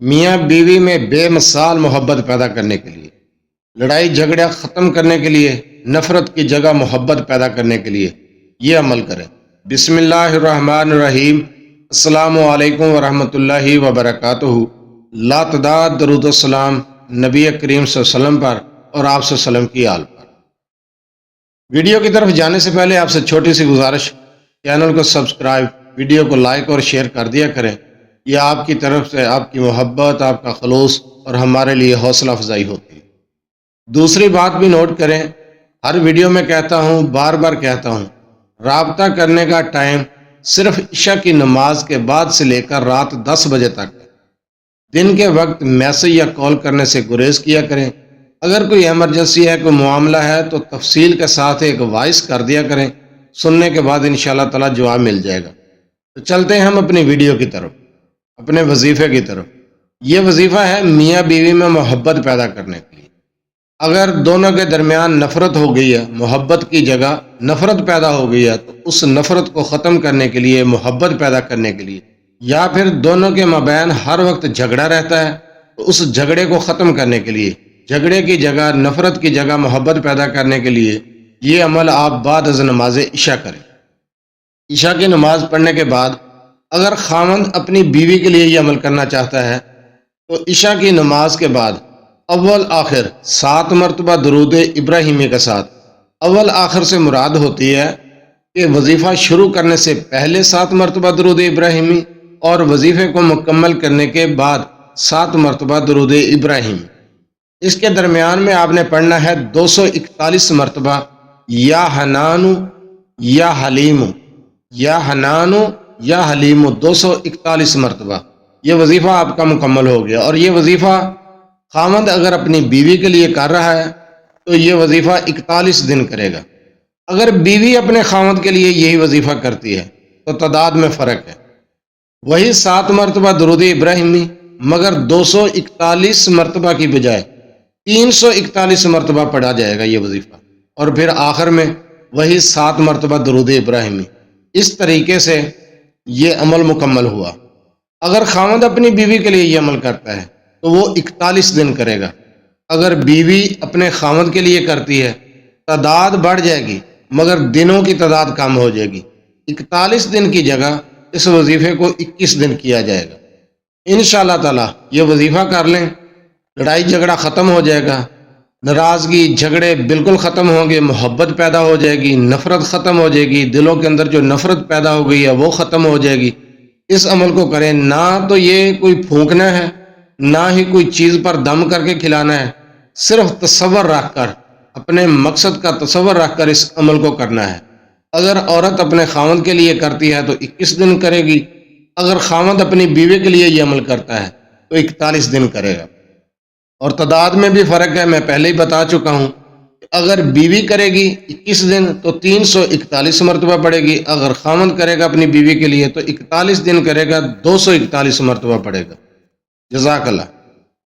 میاں بیوی میں بے مثال محبت پیدا کرنے کے لیے، لڑائی جھگڑا ختم کرنے کے لیے، نفرت کی جگہ محبت پیدا کرنے کے لیے یہ عمل کریں۔ بسم اللہ الرحمن الرحیم۔ السلام علیکم ورحمۃ اللہ وبرکاتہ۔ لا تعداد درود و السلام نبی کریم صلی اللہ علیہ وسلم پر اور آپ صلی اللہ علیہ وسلم کی آل پر۔ ویڈیو کی طرف جانے سے پہلے آپ سے چھوٹی سی گزارش، چینل کو سبسکرائب، ویڈیو کو لائک اور شیئر کر دیا کریں۔ یہ آپ کی طرف سے آپ کی محبت، آپ کا خلوص اور ہمارے لیے حوصلہ افزائی ہوتی ہے۔ دوسری بات بھی نوٹ کریں، ہر ویڈیو میں کہتا ہوں، بار بار کہتا ہوں، رابطہ کرنے کا ٹائم صرف عشاء کی نماز کے بعد سے لے کر رات 10 بجے تک ہے۔ دن کے وقت میسج یا کال کرنے سے گریز کیا کریں۔ اگر کوئی ایمرجنسی ہے، کوئی معاملہ ہے تو تفصیل کے ساتھ ایک وائس کر دیا کریں، سننے کے بعد انشاءاللہ تعالی جواب مل جائے گا۔ تو چلتے ہیں ہم اپنی ویڈیو کی طرف، اپنے وظیفے کی طرف۔ یہ وظیفہ ہے میاں بیوی میں محبت پیدا کرنے کے لیے۔ اگر دونوں کے درمیان نفرت ہو گئی ہے، محبت کی جگہ نفرت پیدا ہو گئی ہے، تو اس نفرت کو ختم کرنے کے لیے، محبت پیدا کرنے کے لیے، یا پھر دونوں کے مابین ہر وقت جھگڑا رہتا ہے تو اس جھگڑے کو ختم کرنے کے لیے، جھگڑے کی جگہ نفرت کی جگہ محبت پیدا کرنے کے لیے یہ عمل آپ بعد از نماز عشاء کریں۔ عشاء کی نماز پڑھنے کے بعد اگر خاوند اپنی بیوی کے لیے یہ عمل کرنا چاہتا ہے تو عشاء کی نماز کے بعد اول آخر 7 مرتبہ درود ابراہیمی کے ساتھ، اول آخر سے مراد ہوتی ہے کہ وظیفہ شروع کرنے سے پہلے 7 مرتبہ درود ابراہیمی اور وظیفے کو مکمل کرنے کے بعد 7 مرتبہ درود ابراہیمی۔ اس کے درمیان میں آپ نے پڑھنا ہے 241 مرتبہ یا حنانو یا حلیمو، یا حنانو یا حلیمو، 241 مرتبہ یہ وظیفہ آپ کا مکمل ہو گیا۔ اور یہ وظیفہ خاوند اگر اپنی بیوی کے لیے کر رہا ہے تو یہ وظیفہ 41 دن کرے گا۔ اگر بیوی اپنے خاوند کے لیے یہی وظیفہ کرتی ہے تو تعداد میں فرق ہے، وہی 7 مرتبہ درود ابراہیمی، مگر 241 مرتبہ کی بجائے 341 مرتبہ پڑھا جائے گا یہ وظیفہ، اور پھر آخر میں وہی 7 مرتبہ درود ابراہیمی۔ اس طریقے سے یہ عمل مکمل ہوا۔ اگر خاوند اپنی بیوی کے لیے یہ عمل کرتا ہے تو وہ 41 دن کرے گا۔ اگر بیوی اپنے خاوند کے لیے کرتی ہے، تعداد بڑھ جائے گی مگر دنوں کی تعداد کم ہو جائے گی۔ 41 دن کی جگہ اس وظیفے کو 21 دن کیا جائے گا۔ انشاءاللہ تعالی یہ وظیفہ کر لیں، لڑائی جھگڑا ختم ہو جائے گا، ناراضگی جھگڑے بالکل ختم ہوں گے، محبت پیدا ہو جائے گی، نفرت ختم ہو جائے گی، دلوں کے اندر جو نفرت پیدا ہو گئی ہے وہ ختم ہو جائے گی۔ اس عمل کو کریں، نہ تو یہ کوئی پھونکنا ہے، نہ ہی کوئی چیز پر دم کر کے کھلانا ہے، صرف تصور رکھ کر، اپنے مقصد کا تصور رکھ کر اس عمل کو کرنا ہے۔ اگر عورت اپنے خاوند کے لیے کرتی ہے تو 21 دن کرے گی، اگر خاوند اپنی بیوی کے لیے یہ عمل کرتا ہے تو 41 دن کرے گا۔ اور تعداد میں بھی فرق ہے، میں پہلے ہی بتا چکا ہوں۔ اگر بیوی کرے گی 21 دن تو 341 مرتبہ پڑے گی، اگر خاوند کرے گا اپنی بیوی کے لیے تو 41 دن کرے گا، 241 مرتبہ پڑے گا۔ جزاک اللہ۔